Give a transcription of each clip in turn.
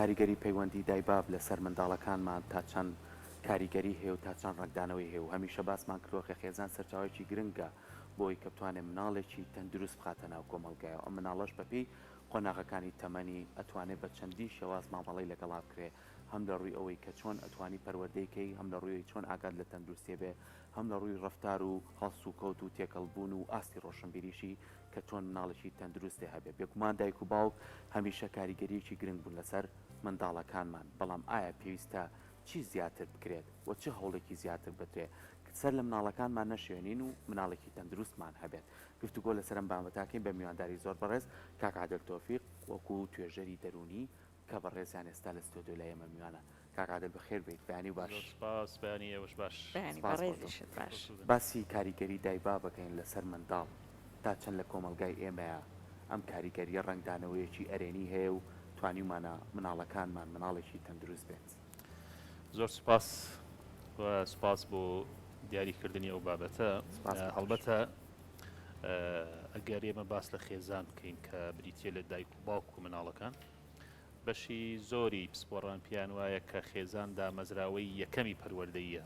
کاریگەری پەیوەندی دایباب لەسەر منداڵەکانمان تا چەند کاریگەری هەیە و تا چەند ڕنگدانەوەی هەیە و هەمیشە باسمان کردووە خێزان سەرچاوێکی گرنگە بۆی کە بتوانێت مناڵێکی تەندروست بخاتە ناو کۆمەلگایەوە. ئەم مناڵەش بەپێی قۆناغەکانی تەمەنی ئەتوانێت بە چەندی شێواز مامەڵەی لەگەڵا بکرێ، هەم لە ڕووی ئەوەی کە چۆن ئەتوانی پەروەردەیکەی، هەم لە ڕووی چۆن ئاگاد لە تەندروستێ بێ، هەم لە ڕووی ڕەفتار و هەڵس و کەوت و تێکەڵبوون و ئاستی ڕۆشنبیریشی کە چۆن مناڵێکی تەندروستێ هەبێ. بێگومان دایک و باوک هەمیشە کاریگەریەکی گرنگ بوون لەسەر منداڵەکانمان، بەڵام ئایا پێویستە چی زیاتر بکرێت و چه هەوڵێکی زیاتر بدرێت سەر لە مناڵەکانمان نەشوێنین و مناڵێکی تەندروستمان هەبێت. گفتوگۆ لەسەرم بامەتاکەین بە میوانداری زۆر بەڕێز کاک عادل تۆفیق وەکو توێژەری دەرونی کە بەڕێزیان ئێستا لە ستۆدیۆ لای ئێمە میوانە. کاک عادل بەخێر بێیت، بەیانی باش. سپاس، بەیانی ئێوەش باش. باش. باسی کاریگەری دایبا بکەین لەسەر منداڵ تا چەند لە کۆمەلگای ئێمەیە ئەم کاریگەریە ڕنگدانەوەیەکی ئەرێنی هەیە و توانیمانە مناڵەکانمان مناڵێکی تەندروست بێت. زۆر سپاس و سپاس بۆ دیاریکردنی ئەو بابەتە. هەڵبەتە ئەگەر ئێمە باس لە خێزان بکەین کە بریتە لە دایک و باوک و مناڵەکان، بەشی زۆری پسپۆڕان پیان وایە کە خێزان دامەزراوەی یەکەمی پەروەردەیە،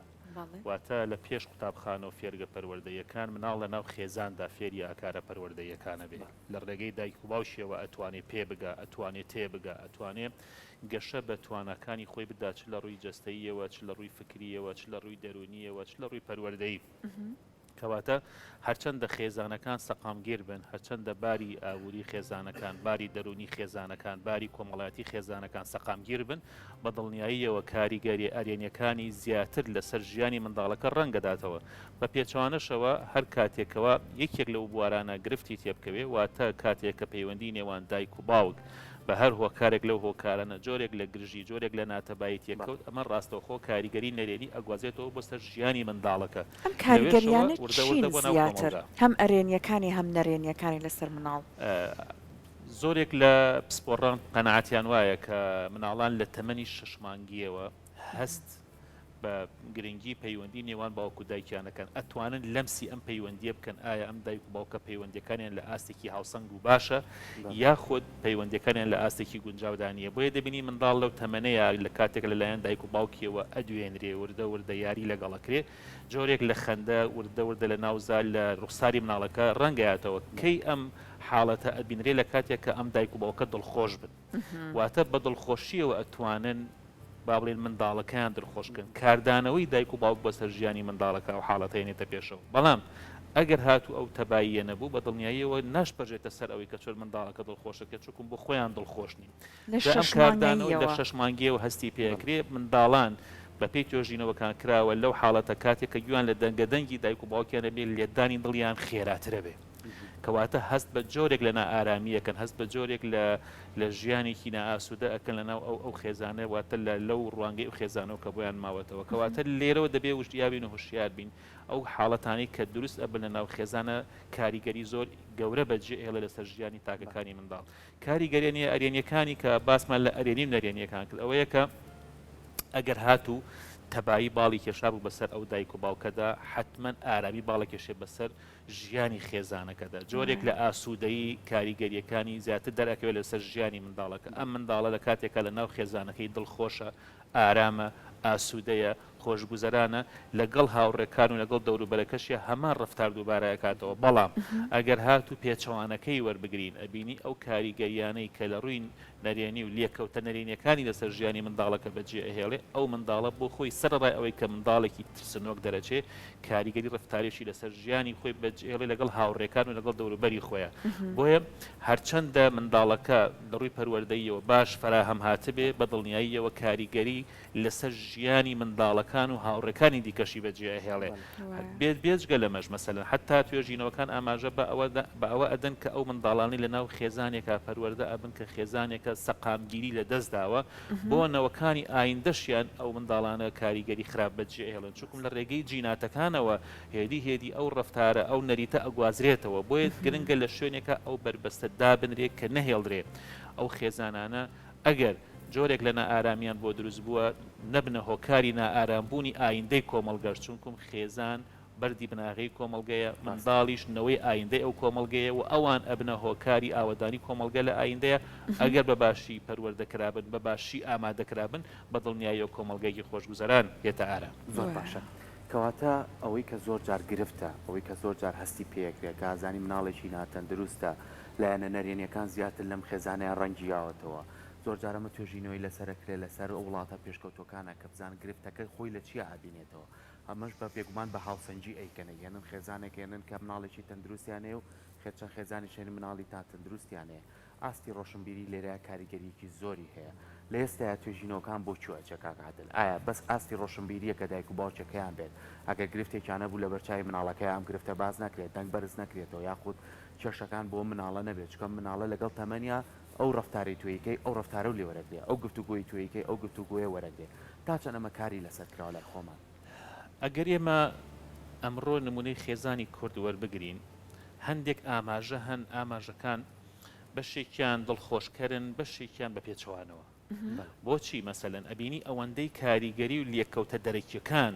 واتە لە پێش قوتابخانە و فێرگە پەروەردەیەکان مناڵ لە ناو خێزاندا فێری ئاکارە پەروەردەیەکانە بێ، لە ڕێگەی دایک و باوشیەوە ئەتوانێت پێ بگا، ئەتوانێت تێبگا، ئەتوانێت گەشە بە توانەکانی خۆی بدا، چ لە ڕووی جەستەییەوە، چ لە ڕووی فکریەوە، چ لە ڕووی دەرونیەوە، چ لە ڕووی پەروەردەیی. کەواتە هەرچەندە خێزانەکان سەقامگیر بن، هەرچەندە باری ئاووری خێزانەکان، باری دەرونی خێزانەکان، باری کۆمەڵایەتی خێزانەکان سەقامگیر بن، بە دڵنیاییەوە کاریگەری ئەرێنیەکانی زیاتر لەسەر ژیانی منداڵەکە ڕەنگەداتەوە. بە پێچوانەشەوە هەر کاتێکەوە یەکێک لەو بوارانە گرفتی تێبکەوێ، واتە کاتێک کە پەیوەندی نێوان دایک و باوک بە هەر هۆکارێک لەو هۆکارانە جۆرێک لە گرژی، جۆرێک لە ناتەبایی تێکەوت، ئەمە ڕاستەوخۆ کاریگەری نەرێنی ئەگوازێتەوە بۆ سەر ژیانی منداڵەکە. ئەم کاریگەریانە چین زیاتر، هەم ئەرێنیەکانی هەم نەرێنیەکانی لەسەر مناڵ؟ زۆرێک لە پسپۆڕان قەنەعەتیان وایە کە مناڵان لە تەمەنی 6 مانگیەوە هەست بە گرنگی پەیوەندی نێوان باوک و دایکیانەکەن، ئەتوانن لەمسی ئەم پەیوەندیە بکەن ئایا ئەم دایک و باوکە پەیوەندیەکانیان لە ئاستێکی هاوسەنگ و باشە یاخود پەیوەندیەکانیان لە ئاستێکی گونجاودانیە. بۆیە دەبینی منداڵ لەو تەمەنەیە لە کاتێک لەلایەن دایک و باوکیەوە ئەدوێنرێ، وردە وردە یاری لەگەڵەکرێ، جۆرێک لە خەندە وردە وردە لە ناوزال لە ڕوخساری مناڵەکە ڕەنگەیاتەوە کەی ئەم حاڵەتە ئەبینرێ لە کاتێک کە ئەم دایک و باوکە دڵخۆش بن، واتە بە دڵخۆشیەوە ئەتوانن با بڵێن منداڵەکەیان دڵخۆشکن، کاردانەوەی دایک و باوک بەسەر ژیانی منداڵەکە و حاڵەتێنێتە پێشەوە. بەڵام ئەگەر هاتوو ئەو تەباییە نەبوو بە دڵنیاییەوە ناشپەژێتە سەر ئەوەی کە چۆن منداڵەکە دڵخۆشەکە، چووکم بۆ خۆیان دڵخۆش نین. ئەم کاردانەوەی لە 6 مانگیەوە هەستی پێکرێ، منداڵان بە پێی توێژینەوەکان کراوە لەو حاڵەتە کاتێک کە گویان لە دەنگەدەنگی دایک و باوکیانە بێ لێدانی دڵیان خێراترە بێ، کەواتە هەست بە جۆرێک لە نائارامیەکەن، هەست بە جۆرێک لە ژیانێکی نائاسوودە ئەکەن لەناو ئەو خێزانە، واتە لەو ڕوانگەی ئەو خێزانەوە کە بۆیان ماوەتەوە. کەواتە لێرەوە دەبێ وشتیابین و هوشیار بین ئەو حاڵەتانی کە دروست ئەبن لە ناو خێزانە کاریگەری زۆر گەورە بەجێ هێڵە لەسەر ژیانی تاکەکانی منداڵ. کاریگەریە ئەرێنیەکانی کە باسمان لە ئەرێنی و نەرێنیەکان کرد ئەوەیە کە ئەگەر هاتوو تەبایی باڵی کێشا بوو بەسەر ئەو دایک و باوکەدا، حتمما ئارامی باڵێکێشێ بەسەر ژیانی خێزانەکەدا، جۆرێک لە ئاسوودەیی کاریگەریەکانی زیاتر دەرەکەوێت لەسەر ژیانی منداڵەکە. ئەم منداڵە لە کاتێکە لە ناو خێزانەکەی دڵخۆشە، ئارامە، ئاسوودەیە، خۆشگوزەرانە، لەگەڵ هاوڕێکان و لەگەڵ دەوروبەرەکەشیە هەمان ڕفتار دووبارە کاتەوە. بەڵام ئەگەر هاتوو پێچەوانەکەی وەربگرین ئەبینی ئەو کاریگەریانەی کە لە ڕووی نەرێنی و لێکەوتە نەرێنیەکانی لەسەر ژیانی منداڵەکە بەجێ ئەهێڵێ، ئەو منداڵە بۆ خۆی سەرڕای ئەوەی کە منداڵێکی ترسنۆک دەرەچێ کاریگەری ڕفتارێکی لەسەر ژیانی خۆی بەجێڵێ لەگەڵ هاوڕێکان و لەگەڵ دەوروبەری خۆیە. بۆیە هەرچەندە منداڵەکە لە ڕووی پەروەردەییەوە باش فراهەم هاتبێ، بە دڵنیاییەوە کاریگەری لەسەر ژیانی منداڵەکان و هاوڕێکانی دیکەشی بەجێ ئەهێڵێ. بێجگە لەمەش مەسەلەن حتا توێژینەوەکان ئاماژە بە ئەوە ئەدەن کە ئەو منداڵانی لە ناو خێزانێکە پەروەردە ئەبن کە خێزانێکە سەقامگیری لە دەستداوە بۆ نەوەکانی ئایندەشیان ئەو منداڵانە کاریگەری خراپ بەجێ هێڵن، چونکم لە ڕێگەی جیناتەکانەوە هێدی ئەو ڕەفتارە ئەو نەریتە ئەگوازرێتەوە. بۆیە گرنگە لە شوێنێکە ئەو بربەستە دابنرێت کە نەهێڵدرێ ئەو خێزانانە ئەگەر جۆرێک لە نائارامیان بۆ دروست بووە نەبنە هۆکاری نائارامبوونی ئایندەی کۆمەڵگەشت، چونکم خێزان بەردی بناغی کۆمەڵگەیە منداڵیش نەوەی ئایندەی ئەو کۆمەڵگەیە و ئەوان ئەبنە هۆکاری ئاوەدانی کۆمەڵگە لە ئایندەیە ئەگەر بە باشی پەروەردەکرابن بە باشی ئامادەکرابن بە دڵنیایی کۆمەڵگەیەکی خۆشگوزەران بێتە ئارە. زۆر باشە. کەواتە ئەوەی کە زۆر جار گرفتە ئەوەی کە زۆر جار هەستی پێکرێت کە ئازانی مناڵێکی ناتەن دروستە لایەنە نەرێنیەکان زیاتر لەم خێزانەیە ڕەنگیاوەتەوە زۆر جارەمە توێژینەوەی لەسەرکرێت لەسەر ئەو وڵاتە پێشکەوتەکانە کە بزان گرفتەکە خۆی لە چی ئابینێتەوە ئەمەش بە پێگومان بە هاوسەنجی ئەیکەنە یەنن خێزانێکێنن کە مناڵێکی تەندروستیانەیە و خێرچەند خێزانی شێن مناڵی تا تەندروستیانەیە ئاستی ڕۆشنبیری لێرەیە کاریگەریکی زۆری هەیە لە ئێستایا توێژینەوەکان بۆ چووە چەکاکاتل ئایا بەس ئاستی ڕۆشنبیریە کە دایک و باوچەکەیان بێت ئەگەر گرفتێکیانە بوو لە بەرچاوی مناڵەکەی ئەم گرفتە باز نەکرێت دەنگ بەرز نەکرێتەوە یاخود کێشەکان بۆ مناڵە نەبێت چکەم مناڵە لەگەڵ تەمەنیا ئەو ڕفتاری توێیەکەی ئەو ڕفتارە و لێ وەرەگرێ ئەو گفتوگۆی توێیەکەی ئەو گفتوگۆیە وەرەگرێ تا چەند ئەمە کاری لەسەر کراوە لای خۆمان. ئەگەر ئێمە ئەمڕۆ نمونەی خێزانی کورد وەربگرین هەندێک ئاماژە هەن ئاماژەکان بەشێکیان دڵخۆشکەرن بەشێکیان بە پێچوانەوە بۆچی مەسەلەن ئەبینی ئەوەندەی کاریگەری و لێککەوتە دەرەکیەکان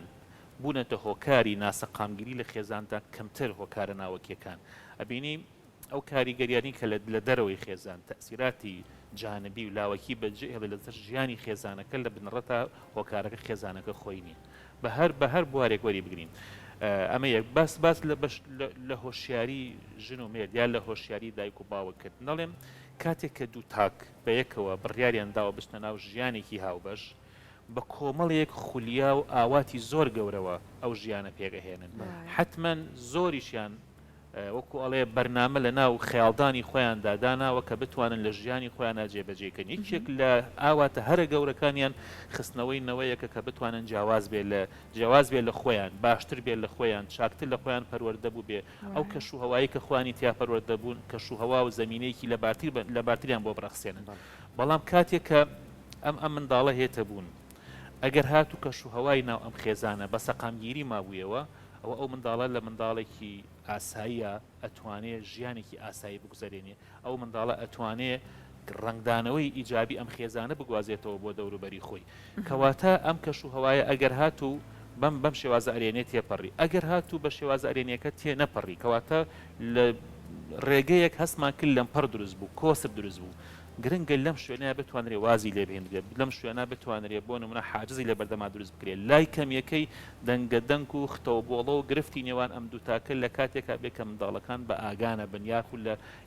بوونەتە هۆکاری ناسەقامگیری لە خێزاندا کەمتر هۆکارە ناوەکیەکان ئەبینی ئەو کاریگەریانی کە لە دەرەوەی خێزان تەسیراتی جانبی و لاوەکی بەجێ لەسەر ژیانی خێزانەکە لە بنڕەتە هۆکارەکە خێزانەکە خۆی نیە بە هەر بوارێک وەری بگرین ئەمە یەک باس لە هۆشیاری ژن و مێرد یان لە هۆشیاری دایک و باوەکرد نەڵێم کاتێک کە دوو تاک بە یەکەوە بڕیاریان داوە بچنە ناو ژیانێکی هاوبەش بە کۆمەڵێک خولیا و ئاواتی زۆر گەورەوە ئەو ژیانە پێگەهێنن حتمما زۆریشیان وەکو ئەڵێ بەرنامە لە ناو خەیاڵدانی خۆیان داداناوە کە بتوانن لە ژیانی خۆیان جێبەجێکەن یەکێک لە ئاواتە هەرە گەورەکانیان خستنەوەی نەوەیەکە کە بتوانن جیاواز بێت لە خۆیان باشتر بێت لە خۆیان چاکتر لە خۆیان پەروەردەبوو بێ ئەو کەشوهەوایی کە خوانی تیا پەروەردەبوون کەشوهەوا و زەمینەیەکی لە بارتریان بۆ بڕەخسێنن بەڵام کاتێک کە ئەم منداڵە هێتە بوون ئەگەر هاتو کەشوهەوای ناو ئەم خێزانە بە سەقامگیری مابوویەوە ئەو منداڵە لە منداڵێکی ئاساییە ئەتوانێت ژیانێکی ئاسایی بگوزارێنێ ئەو منداڵە ئەتوانێت ڕنگدانەوەی ئیجابی ئەم خێزانە بگوازێتەوە بۆ دەوروبەری خۆی کەواتە ئەم کەشوهەوایە ئەگەر هاتوو بەم شێوازە ئەرێنێت تێپەڕی ئەگەر هاتوو بە شێوازە ئەرێنیەکە تێ نەپەڕی کەواتە لە ڕێگەیەک هەستمان کرد لەم پەر دروست بوو کۆسر دروست بوو گرنگە لەم شوێنە بتوانرێ وازی لێ بهێنرێت لەم شوێنە بتوانرێت بۆ نمونە حاجزی لە بەردەما دروست بکرێت لای کەمیەکەی دەنگە دەنگ و ختەوە بۆڵە و گرفتی نێوان ئەم دووتاکە لە کاتێکا بێت کە منداڵەکان بە ئاگانە بنیاخ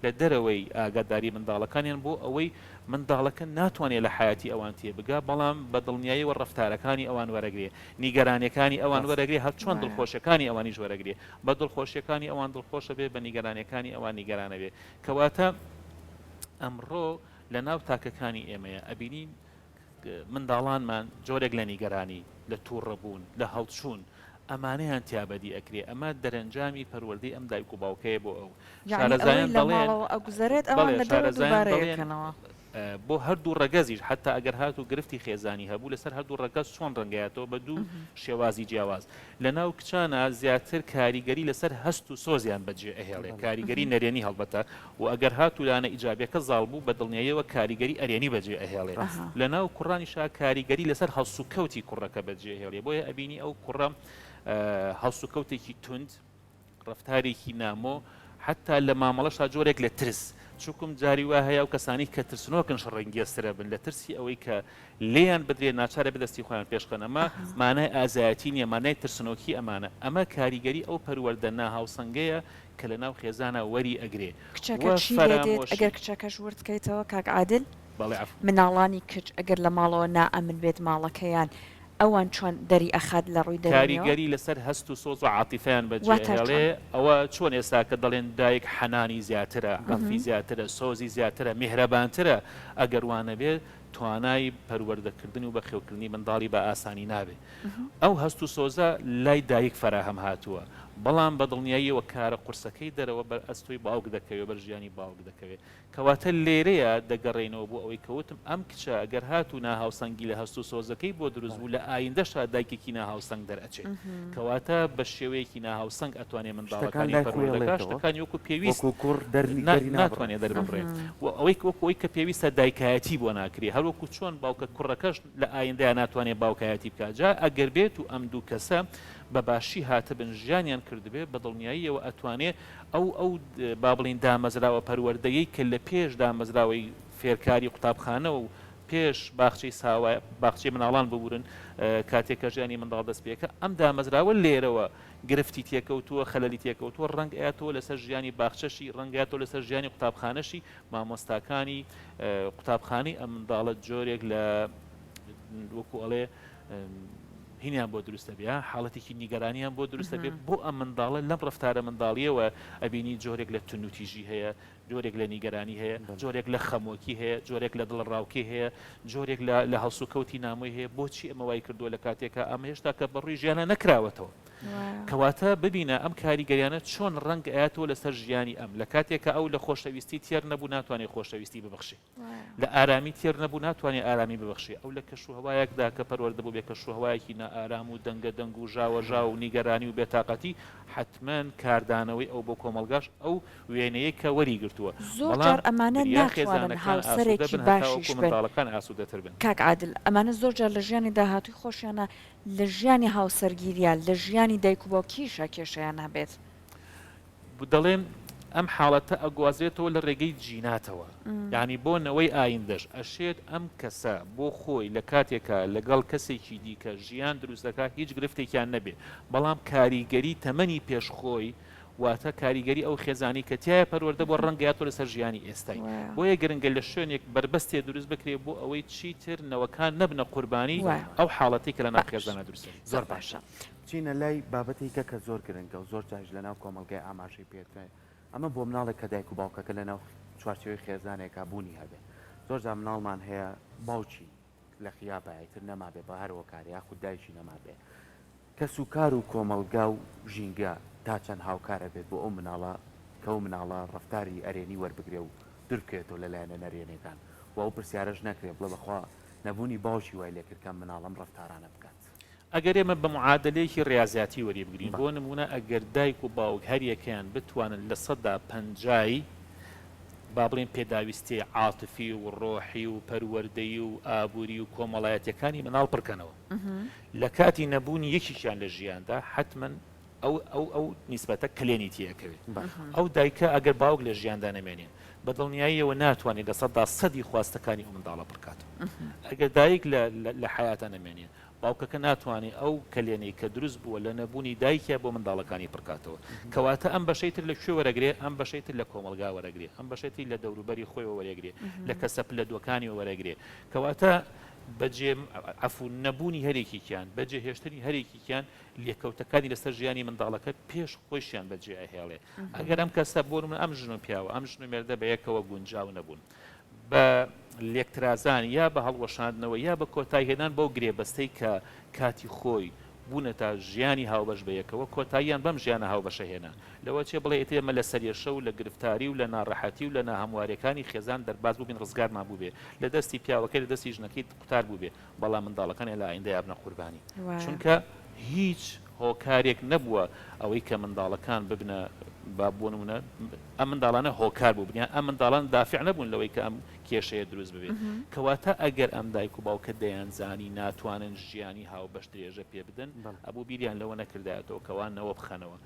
لە دەرەوەی ئاگاداری منداڵەکانیان بۆ ئەوەی منداڵەکە ناتوانێت لە حیاتی ئەوان تێبگا بەڵام بە دڵنیایی و ڕفتارەکانی ئەوان وەرەگرێ نیگەرانیەکانی ئەوان وەرەگرێ هەر چۆن دڵخۆشەکانی ئەوانیش وەرەگرێ بە دڵخۆشیەکانی ئەوان دڵخۆشە بێ بە نیگەرانەکانی ئەوان نیگەرانە بێ کەواتە ئەمڕۆ لە ناو تاکەکانی ئێمەیە ئەبینین منداڵانمان جۆرێک لە نیگەرانی لە تووڕەبوون لە هەڵچوون ئەمانەیان تیابەدی ئەکرێ ئەمە دەرەنجامی پەروەردەی ئەم دایک و باوکەیە بۆ ئەو شارەزایان دەڵێن ئەگوزارێت ئەوان لە دووبارەیەکەنەوە بۆ هەردوو ڕەگەزیش حتا ئەگەر هاتو گرفتی خێزانی هەبوو لەسەر هەردوو ڕەگەز چۆن ڕەنگایەتەوە بە دوو شێوازی جیاواز لە ناو کچانە زیاتر کاریگەری لەسەر هەست و سۆزیان بەجێ ئەهێڵێ کاریگەری نەرێنی هەڵبەتە و ئەگەر هاتو لانە ئیجابیەکە زاڵ بوو بە دڵنیاییەوە کاریگەری ئەرێنی بەجێ ئەهێڵێ لە ناو کوڕانیشا کاریگەری لەسەر هەڵسوکەوتی کوڕەکە بەجێ هێڵێ بۆیە ئەبینی ئەو کوڕە هەڵسوکەوتێکی تند ڕفتارێکی نامۆ حتا لە مامەڵەشتا جۆرێک لە ترس چووکم جاری وا هەیە و کەسانی کە ترسنەوەکن شڕەنگیەسترە بن لە ترسی ئەوەی کە لێیان بدرێت ناچارە بەدەستی خۆیان پێشخەن ئەمە مانای ئازایەتی نیە مانای ترسنۆکی ئەمە کاریگەری ئەو پەروەردە ناهاوسەنگەیە کە لە ناو خێزانە وەری ئەگرێ ئەگەر کچەکەش وردکەیتەوە کاک عادل مناڵانی کچ ئەگەر لە ماڵەوە نائەمن بێت ماڵەکەیان ئەوان چۆن دەری ئەخات لە ڕووی کاریگەری لەسەر هەست و سۆز و عاتیفیان بەجێهێڵێ ئەوە چۆن ئێستا کە دەڵێن دایک حەنانی زیاترە غەفی زیاترە سۆزی زیاترە میهرەبانترە ئەگەر وانە بێت توانای پەروەردەکردن و بەخێوکردنی منداڵی بە ئاسانی نابێت ئەو هەست و سۆزە لای دایک فراهەم هاتووە بەڵام بە دڵنیاییەوە کارە قورسەکەی دەرەوە بەر ئەستۆی باوک دەکەوێت بەر ژیانی باوک دەکەوێت کەواتە لێرەیە دەگەڕێنەوە بۆ ئەوەی کەوتم ئەم کچە ئەگەر هاتوو ناهاوسەنگی لە هەست و سۆزەکەی بۆ دروست بوو لە ئایندەشا دایکێکی ناهاوسەنگ دەرئەچێت کەواتە بە شێوەیەکی ناهاوسەنگ ئەتوانێت منداڵەکانی پەروەردەکە شتەکانی وەکو پێویست ناتوانێت دەربڕێت ئەوەی وەکەوەی کە پێویستە دایکایەتی بۆ ناکرێ هەروەکو چۆن باوکە کوڕەکەش لە ئایندەیە ناتوانێت باوکایەتی بکات جا ئەگەر بێت و ئەم دوو کەسە بەباشی هاتە بن ژیانیان کردبێ بە دڵنیاییەوە ئەتوانێت ئەو با بڵین دامەزراوە پەروەردەیەی کە لە پێش دامەزراوەی فێرکاری قوتابخانە و پێش باخچی مناڵان ببورن کاتێکە ژیانی منداڵ دەست پێکە ئەم دامەزراوە لێرەوە گرفتی تێکەوتووە خەلەلی تێکەوتووە ڕەنگ ئەیەتەوە لەسەر ژیانی باخچەشی ڕەنگاتەوە لەسەر ژیانی قوتابخانەشی مامۆستاکانی قوتابخانی ئەم منداڵە جۆرێک لە وەکو ئەڵێ هینیان بۆ دروستە بێ حاڵەتێکی نیگەرانیان بۆ دروستە بێ بۆ ئەم منداڵە لەم ڕفتارە منداڵیەوە ئەبینی جۆرێک لە تونوتیژی هەیە جۆرێک لە نیگەرانی هەیە جۆرێک لە خەمۆکی هەیە جۆرێک لە دڵڕاوکی هەیە جۆرێک لە هەڵسوکەوتی نامۆی هەیە بۆچی ئەمە وای کردووە لە کاتێکە ئەمە هێشتا کە بەڕووی ژیانە نەکراوەتەوە کەواتە ببینە ئەم کاریگەریانە چۆن ڕەنگ ئاەتەوە لەسەر ژیانی ئەم لە کاتێکە ئەو لە خۆشەویستی تێر نەبوو ناتوانێت خۆشەویستی ببخشی لە ئارامی تێر نەبوو ناتوانێت ئارامی ببخشی ئەو لە کەشوهەوایەکدا کە پەروەردەبوو بێ کەشوهەوایەکی نائارام و دەنگە دەنگ و ژاوەژا و نیگەرانی و بێتاقەتی حتمما کاردانەوەی ئەو بۆ کۆمەلگاش ئەو وێنەیە کە وەریگرتووە زۆر ئەمانە ناتوانن هاوسەرێکی باشیش منداڵەکان ئاسوودەتر بن کاک عادل ئەمانە زۆر جار لە ژیانی داهاتوی خۆشیانە لە ژیانی هاوسەرگیریان لە ژیانی دایک و باوکیشە کێشەیان هەبێت دەڵێن ئەم حاڵەتە ئەگوازرێتەوە لە ڕێگەی جیناتەوە یعنی بۆ نەوەی ئایندەش ئەشێت ئەم کەسە بۆ خۆی لە کاتێکە لەگەڵ کەسێکی دیکە ژیان دروست دەکات هیچ گرفتێکیان نەبێ بەڵام کاریگەری تەمەنی پێشخۆی واتە کاریگەری ئەو خێزانی کە تایە پەروەردە بۆ ڕەنگەیاتۆ لەسەر ژیانی ئێستای بۆیە گرنگە لە شوێنێک بربەستێ دروست بکرێت بۆ ئەوەی چیتر نەوەکان نەبنە قوربانی ئەو حاڵەتی کە لە ناو خێزانە دروست زۆر باشە چینە لای بابەتێکە کە زۆر گرنگە و زۆر جاش لە ناو کۆمەلگای ئاماژەی پێدرێت ئەمە بۆ مناڵێک کە دایک و باوکەکە لە ناو چوارچێوەی خێزانێکا بوونی هەبێ زۆر جا مناڵمان هەیە باوکی لە خیابایتر نەمابێ بە هەروە کاری یاخود دایکی نەمابێ کە سوکار و کۆمەلگا و ژینگە تا چەند هاوکارە بێت بۆ ئەو مناڵە کە ئەو مناڵە ڕفتاری ئەرێنی وەربگرێ و درکێتەوە لەلایەنە نەرێنەکان و ئەو پرسیارەش نەکرێت بڵێ بەخوا نەبوونی باوکی وای لێکردکەم مناڵم ڕفتارانە بکات ئەگەر ئێمە بە معادلەیەکی ڕاضیاتی وەریبگرین بۆ نمونە ئەگەر دایک و باوک هەریەکەیان بتوانن لە 150 با بڵێن پێداویستی عاتفی و ڕۆحی و پەروەردەیی و ئابووری و کۆمەڵایەتەکانی مناڵ پڕکەنەوە لە کاتی نەبوونی یەکیشیان لە ژیاندا حتمما ئەو نیسبەتە کلێنی تیەکەوێت ئەو دایکە ئەگەر باوک لە ژیاندا نەمێنێن بە دڵنیاییەوە ناتوانێت لە 100 خواستەکانی ئەو منداڵە بڕکاتەوە ئەگەر دایک لە حیاتە نەمێنێن باوکەکە ناتوانێت ئەو کلێنەی کە دروست بووە لە نەبوونی دایکە بۆ منداڵەکانی پڕکاتەوە کەواتە ئەم بەشەیتر لە کوێ وەرەگرێ ئەم بەشەیتر لە کۆمەلگا وەرەگرێ ئەم بەشێتی لە دەوروبەری خۆی وەرەگرێ لە کەسەپ لە دووەکانی وەرەگرێ کەواتە بەجێ عفو نەبوونی هەرێکیان بەجێ هێشتنی هەرێکیان لێکەوتەکانی لەسەر ژیانی منداڵەکە پێش خۆشیان بەجێ ئەهێڵێ ئەگەر ئەم کەسە بۆ من ئەم ژن و پیاوە ئەم ژن و مێردە بە یەکەوە گونجاو نەبوون بە لێکترازان یا بە هەڵوەشاندنەوە یا بە کۆتایهێنان بۆ گرێبەستەی کە کاتی خۆی بوونە تا ژیانی هاوبەش بەیەکەوە کۆتاییان بەم ژیانە هاوبەشە هێنا لەوە چێ بڵێ ئێمە لە سەرێشە و لە گرفتاری و لە ناڕەحەتی و لە ناهەموارەکانی خێزان دەرباز بووبین ڕزگارمان بوو بێ لە دەستی پیاوەکە لە دەستی ژنەکەی قوتار بوو بێ بەڵام منداڵەکانی لە ئایندە یابنە قوربانی چونکە هیچ هۆکارێک نەبووە ئەوەی کە منداڵەکان ببنە با بۆ نمونە ئەم منداڵانە هۆکار بوو بنیان ئەم منداڵان دافع نەبوون لەوەی کە ئەم کێشەیە دروست ببێت کەواتە ئەگەر ئەم دایک و باوکە دەیانزانی ناتوانن ژیانی هاوبەش درێژە پێ بدەن ئەبوو بیریان لەوە نەکردایەتەوە کەوانەوە بخەنەوە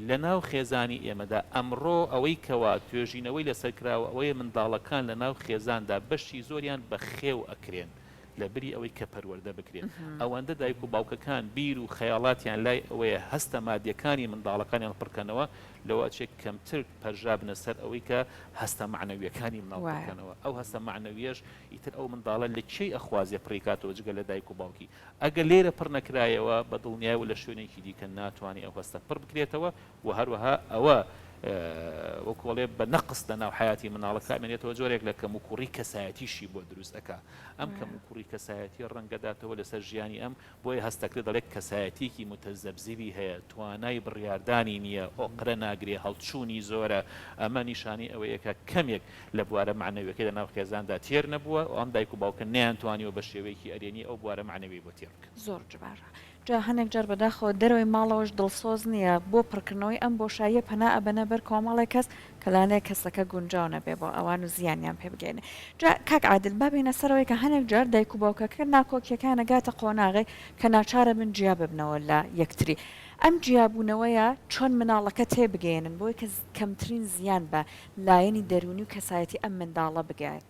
لە ناو خێزانی ئێمەدا ئەمڕۆ ئەوەی کەوا توێژینەوەی لەسەر کراوە ئەوەیە منداڵەکان لە ناو خێزاندا بەشی زۆریان بە خێو ئەکرێن لە بری ئەوەی کە پەروەردە بکرێن ئەوەندە دایک و باوکەکان بیر و خەیاڵاتیان لای ئەوەیە هەستە مادیەکانی منداڵەکانیان پڕکەنەوە لەوە چێک کەمتر پەرژابنە سەر ئەوەی کە هەستە معنەویەکانی مناڵ بکەنەوە ئەو هەستە معنەویەش ئیتر ئەو منداڵە لە کێی ئەخوازیە پڕیکاتەوە جگە لە دایک و باوکی ئەگە لێرە پڕ نەکرایەوە بە دڵنیایەوە لە شوێنێکی دیکە ناتوانێت ئەو هەستە پڕ بکرێتەوە و هەروەها ئەوە وەکۆڵێ بە نەقص لە ناو حیاتی مناڵەکە ئەمێنێتەوە جۆرێک لە کەم و کوڕی کەسایەتیشی بۆ دروست ئەکا ئەم کەم و کوڕی کەسایەتی ڕەنگەداتەوە لەسەر ژیانی ئەم بۆیە هەستەکرێت دەڵێت کەسایەتیکی متەزەبزیبی هەیە توانای بڕیاردانی نییە ئۆقرە ناگرێ هەڵچوونی زۆرە ئەمە نیشانی ئەوەیەکە کەمێک لە بوارە معنەویەکەی لە ناو خێزاندا تێر نەبووە و ئەم دایک و باوکە نەیانتوانیەوە بە شێوەیەکی ئەرێنی ئەو بوارە معنەوی بۆ تێر بکەن زۆر جوارە جا هەنێک جار بەداخەوە دەرەوەی ماڵەوەش دڵسۆز نییە بۆ پڕکردنەوەی ئەم بۆشاییە پەنا ئەبەنە بەر کۆمەڵێک کەس کەلانەیە کەسەکە گونجاو نەبێ بۆ ئەوان و زیانیان پێ بگەێنێ جا کاک عادل بابینە سەرەوەی کە هەنێک جار دایک و باوکەکە ناکۆکیەکانە گاتە قۆناغی کە ناچارە بن جیا ببنەوە لە یەکتری ئەم جیابوونەوەیە چۆن مناڵەکە تێبگەێنن بۆی کە کەمترین زیان بە لایەنی دەرونی و کەسایەتی ئەم منداڵە بگایە.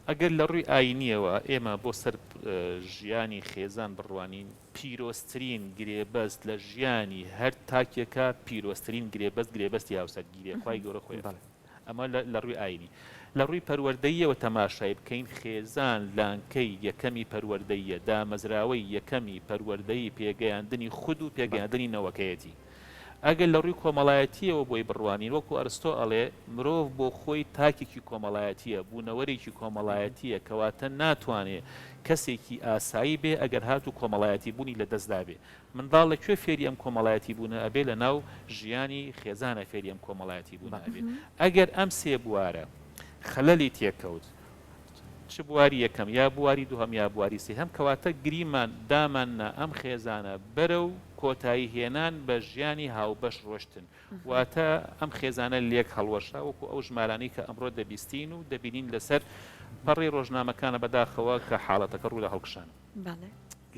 ئەگەر لە ڕووی ئاینیەوە ئێمە بۆ سەر ژیانی خێزان بڕوانین پیرۆستترین گرێبەست لە ژیانی هەر تاکێکە پیرۆستترین گرێبەستی هاوسەرگیریە خی گەورە خۆی ئەمە لە ڕووی ئاینی لە ڕووی پەروەردەیەوە تەماشای بکەین خێزان لانکەی یەکەمی پەروەردەیە دامەزراوەی یەکەمی پەروەردەی پێگەیاندنی خود و پێگەیاندنی نەوەکەیەتی ئەگەر لە ڕووی کۆمەڵایەتیەوە بۆی بڕوانین وەکو ئەرستۆ ئەڵێ مرۆڤ بۆ خۆی تاکێکی کۆمەڵایەتیە بوونەوەرێکی کۆمەڵایەتیە کەواتە ناتوانێت کەسێکی ئاسایی بێ ئەگەر هات و کۆمەڵایەتی بوونی لە دەستدا بێ منداڵ لەکوێ فێری ئەم کۆمەڵایەتی بوونە ئەبێ لە ناو ژیانی خێزانە فێری ئەم کۆمەڵایەتی بوون ئەبێ ئەگەر ئەم سێ بوارە خەلەلی تێکەوت چ بواری یەکەم یا بواری دووهەم یا بواری سێهەم کەواتە گریمان داماننا ئەم خێزانە بەرە و کۆتایی هێنان بە ژیانی هاوبەش ڕۆشتن واتە ئەم خێزانە لێک هەڵوەشا وەکو ئەو ژمارانی کە ئەمڕۆ دەبیستین و دەبینین لەسەر پەڕی ڕۆژنامەکانە بەداخەوە کە حاڵەتەکە ڕوو لە هەڵکشان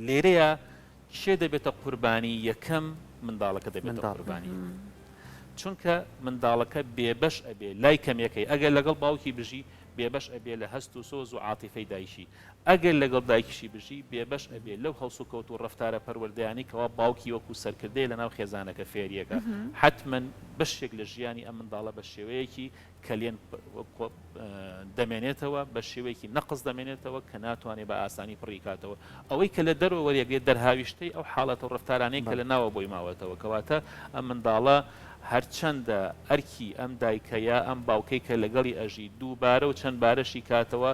لێرەیە چێ دەبێتە قوربانی یەکەم منداڵەکە دەبێتە قوربانی چونکە منداڵەکە بێبەش ئەبێ لای کەمێکەکەی ئەگەر لەگەڵ باوکی بژی بێبەش ئەبێ لە هەست و سۆز و عاتیفەی دایشی ئەگەر لەگەڵ دایکیشی بژی بێبەش ئەبێ لەو هەوس و کەوت و ڕەفتارە پەروەردەیانی کەوا باوکی وەکو سەرکردەیە لە ناو خێزانەکە فێریەکە حتمما بەشێک لە ژیانی ئەم منداڵە بە شێوەیەکی کەلێن دەمێنێتەوە بە شێوەیەکی نەقز دەمێنێتەوە کە ناتوانێت بە ئاسانی پڕیکاتەوە ئەوەی کە لە دەرەوە وەریەگێت دەرهاویشتەی ئەو حاڵەتە و ڕەفتارانەی کە لە ناوە بۆی ماوەتەوە کەواتە ئەم منداڵە هەرچەندە ئەرکی ئەم دایکەیە ئەم باوکەی کە لەگەڵی ئەژی دووبارە و چەند بارەشی کاتەوە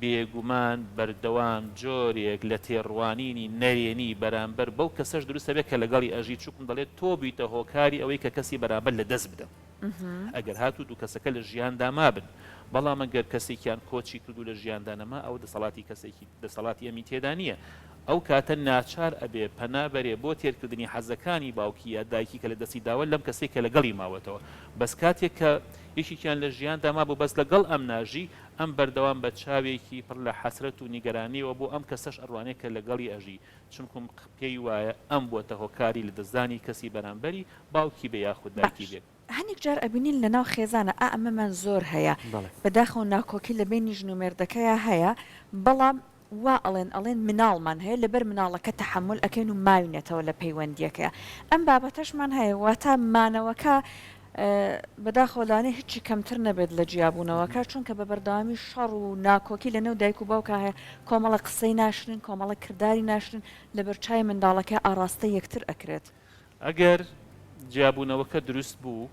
بێگومان بەردەوام جۆرێک لە تێڕوانینی نەرێنی بەرامبەر بەو کەسەش دروستە بێت کە لەگەڵی ئەژی چووکم دەڵێت تۆ بیتە هۆکاری ئەوەی کە کەسی بەرامبەر لە دەست بدەم ئەگەر هاتوو دوو کەسەکە لە ژیاندا مابن بەڵام ئەگەر کەسێکیان کۆچی کردو لە ژیاندا نەما ئەو دەسەڵاتی کەسێکی دەسەڵاتی ئەمی تێدا نییە ئەو کاتە ناچار ئەبێ پەنابەرێ بۆ تێرکردنی حەزەکانی باوکی یا دایکی کە لە دەستی داوە لەم کەسێک کە لەگەڵی ماوەتەوە بەس کاتێک کە یەکێکیان لە ژیاندا ما بوو بەس لەگەڵ ئەم ناژی ئەم بەردەوام بە چاوێکی پڕ لە حەسرەت و نیگەرانیەوە بۆ ئەم کەسەش ئەڕوانێت کە لەگەڵی ئەژی چونکم پێی وایە ئەم بۆتە هۆکاری لە دەستدانی کەسی بەرامبەری باوکی بێ یاخود دایکی بێت هەنێک جار ئەبینین لە ناو خێزانە ئەمەمان زۆر هەیە بەداخەوە ناکۆکی لە بینی ژن و مێردەکەیە هەیە بەڵام وا ئەڵێن مناڵمان هەیە لەبەر مناڵەکە تەحمل ئەەکەین و ماوینێتەوە لە پەیوەندیەکەیە ئەم بابەتەشمان هەیە واتە مانەوەکە بەداخۆلانێ هیچی کەمتر نەبێت لە جیابوونەوەکە چونکە بە بەردەوامی شەڕ و ناکۆکی لە نێو دایک و باوکە هەیە کۆمەڵە قسەی ناشرین کۆمەڵە کردداری ناشرین لە بەرچای منداڵەکە ئاراستە یەکتر ئەکرێت ئەگەر جیابوونەوەکە دروست بوو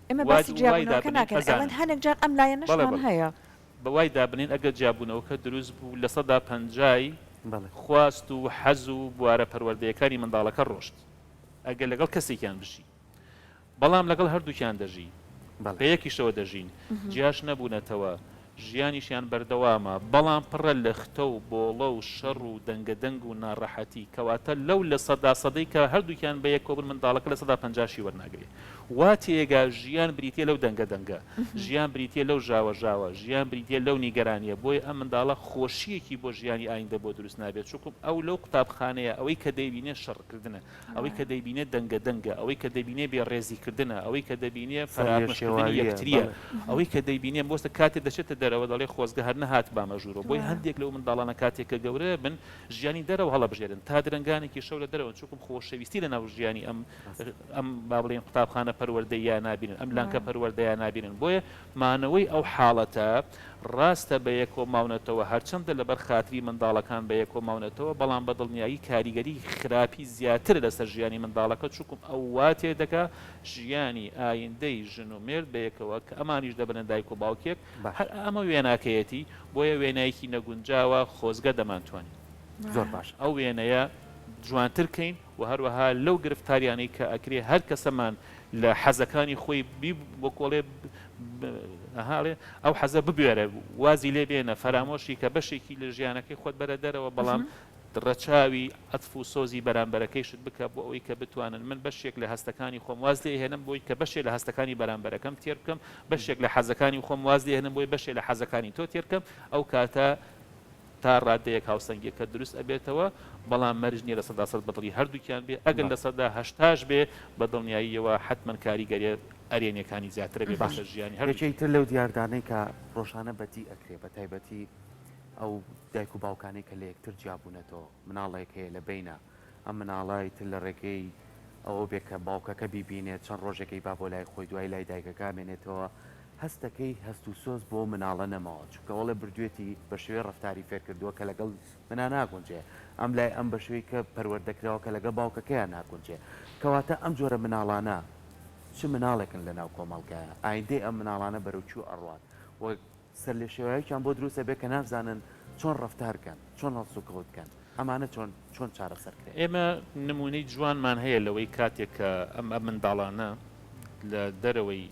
ئێمە باسی جیابوونەوەکە ناکەن ئەڵێن هەنێک جار ئەم لایە نەشمان هەیە بەوای دابنین ئەگەر جیابوونەوەکە دروست بوو لە 150 خواست و حەز و بوارە پەروەردەیەکانی منداڵەکە ڕۆشت ئەگەر لەگەڵ کەسێکیان بژی بەڵام لەگەڵ هەردووکیان دەژی بە یەکیشەوە دەژین جیاش نەبوونەتەوە ژیانیشیان بەردەوامە بەڵام پڕە لە ختە و بۆڵە و شەڕ و دەنگەدەنگ و ناڕەحەتی کەواتە لەو لە سەدەی کە هەردووکیان بە یەکۆبن منداڵەکە لە 150 وەرناگرێت وا تێگا ژیان بریتە لەو دەنگەدەنگە ژیان بریتە لەو ژاوە ژیان بریتە لەو نیگەرانیە بۆی ئەم منداڵە خۆشیەکی بۆ ژیانی ئایندە بۆ دروست نابێت چووکم ئەو لەو قوتابخانەیە ئەوەی کە دەیبینێ شەڕکردنە ئەوەی کە دەیبینێ دەنگەدەنگە ئەوەی کە دەبینێ بێڕێزیکردنە ئەوەی کە دەبینێ فەرامەشکردنی یەکتریە ئەوەی کە دەیبینێ بۆستە کاتێک دەچێتە دەرەوە دەڵێ خۆزگە هەر نەهات بامەژوورەوە بۆی هەندێک لەو منداڵانە کاتێککە گەورە بن ژیانی دەرەوە هەڵەبژێرن تا درنگانێکی شەو لە دەرەوە چووکم خۆشەویستی لە ناو ژیانی ئەم با بڵێن قوتابخانە پەروەردەیە نابینن ئەم لانکە پەروەردەیە نابینن بۆیە مانەوەی ئەو حاڵەتە ڕاستە بە یەکۆ ماونەتەوە هەرچەندە لەبەر خاتری منداڵەکان بە یەکۆ ماونەتەوە بەڵام بە دڵنیایی کاریگەری خراپی زیاتر لەسەر ژیانی منداڵەکە چووکم ئەو واتێ دەکا ژیانی ئایندەی ژن و مێرد بە یەکەوە کە ئەمانیش دەبنە دایک و باوکێک ئەمە وێناکەیەتی بۆیە وێنایەکی نەگونجاوە خۆزگە دەمانتوانی زۆر باش ئەو وێنەیە جوانترکەین و هەروەها لەو گرفتاریانەی کە ئەکرێ هەر کەسەمان لە حەزەکانی خۆی بۆ کۆڵێ هاڵێ ئەو حەزە ببوێرە وازی لێ بێنە فەرامۆشی کە بەشێکی لە ژیانەکەی خۆت بەرە دەرەوە بەڵام ڕەچاوی ئەتف و سۆزی بەرامبەرەکەیشت بکە بۆ ئەوەی کە بتوانن من بەشێک لە هەستەکانی خۆم واز لێ هێنم بۆی کە بەشێک لە هەستەکانی بەرامبەرەکەم تێر بکەم بەشێک لە حەزەکانی خۆم واز لێ هێنم بۆی بەشێک لە حەزەکانی تۆ تێر بکەم ئەو کاتە تا ڕادەیەک هاوسەنگیەکە دروست ئەبێتەوە بەڵام مەرج نیە لە 100% بەدڵی هەردووکیان بێ ئەگەر لە 180 بێ بەدڵنیاییەوە حتمما کاریگەری ئەرێنیەکانی زیاتر بێ باشە ژیانی هەرچیتر لەو دیاردانەی کە ڕۆژانە بەتی ئەکرێ بە تایبەتی ئەو دایک و باوکانی کە لە یەکتر جیابوونەتەوە مناڵێک هەیە لە بینە ئەم مناڵای تر لە ڕێگەی ئەوە بێ کە باوکەکە بیبینێت چەند ڕۆژێکی با بۆ لای خۆی دوای لای دایکەکە مێنێتەوە هەستەکەی هەست و سۆز بۆ مناڵە نەماوە چونکە وەڵێ بردوێتی بە شوێ ڕفتاری فێر کردووە کە لەگەڵ منە ناگونجێ ئەم لای ئەم بە شوەی کە پەروەردەکراوە کە لەگەڵ باوکەکەیان ناگونجێ کەواتە ئەم جۆرە مناڵانە چ مناڵێکن لە ناو کۆمەڵگایە ئایندەی ئەم مناڵانە بەرەوچوو ئەڕوات و سەر لە شێوەیەکیان بۆ دروستە بێ کە نازانن چۆن ڕفتارکەن چۆن هەڵسوکەوتکەن ئەمانە چۆن چارەسەرکرێن ئێمە نمونەی جوانمان هەیە لەوەی کاتێک کە ئەم منداڵانە لە دەرەوەی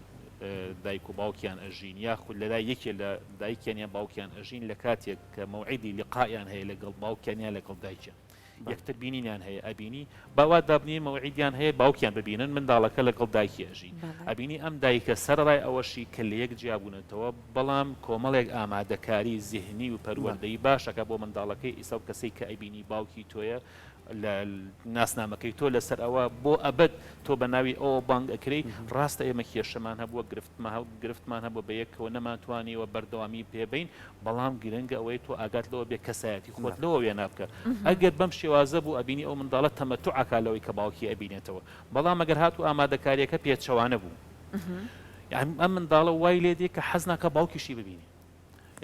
دایک و باوکیان ئەژین یاخود لەلای یەکێ لە دایکیان باوکیان ئەژین لە کاتێک کە مەوعیدی لقایان هەیە لەگەڵ باوکیان لەگەڵ دایکیان یەکتر بینینیان هەیە ئەبینی باوا دابنی مەوعیدیان هەیە باوکیان ببینن منداڵەکە لەگەڵ دایکی ئەژین ئەبینی ئەم دایکە سەرڕای ئەوەشی کە لە یەک جیابوونەتەوە بەڵام کۆمەڵێک ئامادەکاری زیهنی و پەروەردەی باشەکە بۆ منداڵەکەی ئیسا و کەسەی کە ئەبینی باوکی تۆیە لە ناسنامەکەی تۆ لەسەر ئەوە بۆ ئەبد تۆ بە ناوی ئەوە بانگ ئەکرەی ڕاستە ئێمە کێشەمان هەبووە گرفتمان هەبوو بە یەکەوە نەماتوانیەوە بەردەوامی پێبین بەڵام گرنگە ئەوەی تۆ ئاگات لەوە بێ کەسایەتی خۆت لەوە وێ نابکە ئەگەر بەم شێوازە بوو ئەبینی ئەو منداڵە تەمەتوعەکە لەوەی کە باوکی ئەبینێتەوە بەڵام ئەگەر هاتوو ئامادەکاریەکە پێچەوانە بوو ئەم منداڵە وای لێ دێ کە حەز ناکە باوکیشی ببینی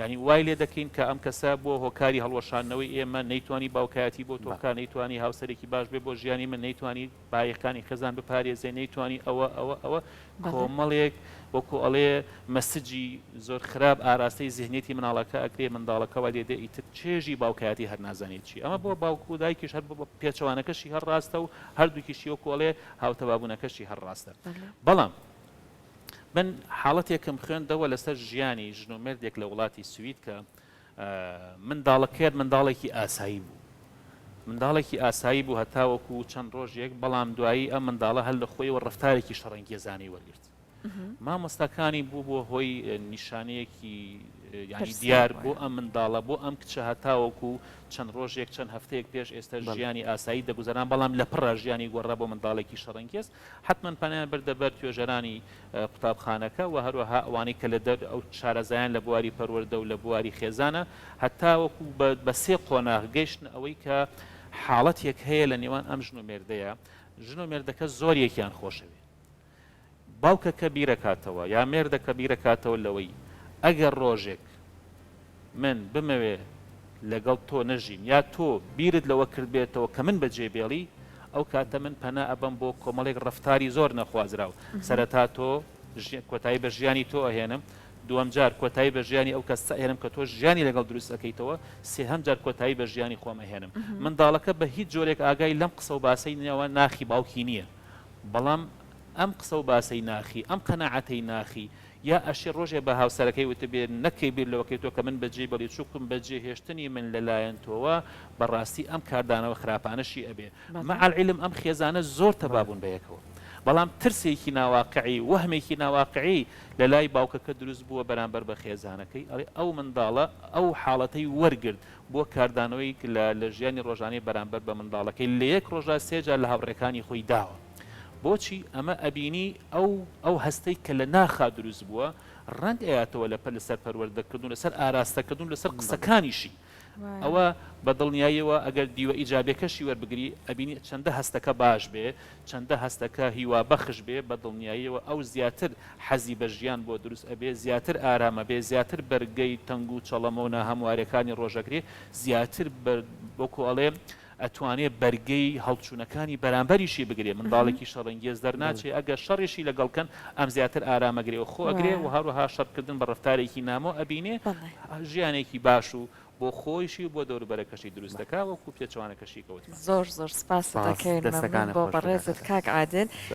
یعنی وای لێ دەکەین کە ئەم کەسە بۆ هۆکاری هەڵوەشانەوەی ئێمە نەیتوانی باوکایەتی بۆ تۆکان نەیتوانی هاوسەرێکی باش بێ بۆ ژیانی من نەیتوانی بایەکانی خێزان بپارێزێ نەیتوانی ئەوە کۆمەڵێک وەکو ئەڵێ مەسجی زۆر خراپ ئاراستەی زیهنێتی مناڵەکە ئەکرێ منداڵەکەەوە لێدە ئیتر چێژی باوکایەتی هەر نازانێت چی ئەمە بۆ باوکو و دایکیش هەر بۆ پێچەوانەکەشی هەر ڕاستە و هەردووکیشی وەکو ئەڵێ هاوتەبابوونەکەشی هەر ڕاستە بەڵام من حاڵەتێکم خوێندەوە لەسەر ژیانی ژن و مردێک لە وڵاتی سوید کە منداڵەکەت منداڵێکی ئاسایی بوو منداڵێکی ئاسایی بوو هەتاوەکو چەند ڕۆژێک بەڵام دوایی ئەم منداڵە هەر لە خۆیەوە ڕفتارێکی شەڕەنگێزانی وەرگرت مامۆستاکانی بوو بۆ هۆی نیشانەیەکی ینی دیار بۆ ئەم منداڵە بۆ ئەم کچە هەتاوەکو چەند ڕۆژێک چەند هەفتەیەک پێش ئێستا ژیانی ئاسایی دەگوزاران بەڵام لە پڕە ژیانی گۆڕا بۆ منداڵێکی شەڕەنگێز حتمما پەنیان بەردەبەر توێژەرانی قوتابخانەکە و هەروەها ئەوانەی کە لە دەر ئەو شارەزایان لە بواری پەروەردە و لە بواری خێزانە هەتاوەکو بە سێ قۆناغ گەیشتن ئەوەی کە حاڵەتێک هەیە لە نێوان ئەم ژن و مێردەیە ژن و مێردەکە زۆر یەکیان خۆشەوێ باوکەکە بیرەکاتەوە یا مێردەکە بیرەکاتەوە لەوەی ئەگەر ڕۆژێک من بمەوێ لەگەڵ تۆ نەژیم یا تۆ بیرت لەوە کرد بێتەوە کە من بەجێبێڵی ئەو کاتە من پەنا ئەبم بۆ کۆمەڵێک ڕفتاری زۆر نەخوازراوە سەرەتا تۆ کۆتایی بە ژیانی تۆ ئەهێنم دووەم جار کۆتایی بە ژیانی ئەو کەس ئەهێنم کە تۆ ژیانی لەگەڵ دروست ئەەکەیتەوە سێهەم جار کۆتایی بە ژیانی خۆم ئەهێنم منداڵەکە بە هیچ جۆرێک ئاگای لەم قسە و باسەی نێوە ناخی باوکی نییە بەڵام ئەم قسە و باسەی ناخی ئەم قەنەعەتەی ناخی یا ئەشی ڕۆژێ بە هاوسەرەکەی وتە بێ نەکەی بیر لەوەکەی تۆ کە من بەجێ بەڵی چووکم بەجێ هێشتنی من لەلایەن تۆوە بەڕاستی ئەم کاردانەوە خراپانەشی ئەبێ مەعەلعیلم ئەم خێزانە زۆر تەبابوون بەیەکەوە بەڵام ترسێکی ناواقعی وهمێکی ناواقعی لە لای باوکەکە دروست بووە بەرامبەر بە خێزانەکەی ئەڵێ ئەو منداڵە ئەو حاڵەتەی وەرگرت بۆ کاردانەوەی لە ژیانی ڕۆژانەی بەرامبەر بە منداڵەکەی لە یەک ڕۆژە سێجار لە هاوڕێکانی خۆی داوە بۆچی ئەمە ئەبینی ئەو هەستەی کە لە ناخا دروست بووە ڕەنگ ئەیاتەوە لەسەر پەروەردەکردن لەسەر ئاراستەکردن لەسەر قسەکانیشی ئەوە بە دڵنیاییەوە ئەگەر دیوە ئیجابەکەشی وەربگری ئەبینی چەندە هەستەکە باش بێ چەندە هەستەکە هیوا بەخش بێ بە دڵنیاییەوە ئەو زیاتر حەزی بە ژیان بۆ دروست ئەبێ زیاتر ئارامە بێ زیاتر بەرگەی تەنگ و چەڵەمە و ناهەموارەکانی ڕۆژەگرێ زیاتر بۆکو ئەڵێ ئەتوانێت بەرگەی هەڵچوونەکانی بەرامبەریشی بگرێ منداڵێکی شەڕەنگێز دەرناچێ ئەگەر شەڕێشی لەگەڵکەن ئەم زیاتر ئارامەگرێ و خۆ ئەگرێ و هەروەها شەڕکردن بە ڕفتارێکی نامۆ ئەبینێ ژیانێکی باش و بۆ خۆیشی بۆ دەوروبەرەکەشی دروست دەکا وەکو پێچەوانەکەشی کەوت زۆر سپاس دەکەین بۆ بەڕێزت کاک عادل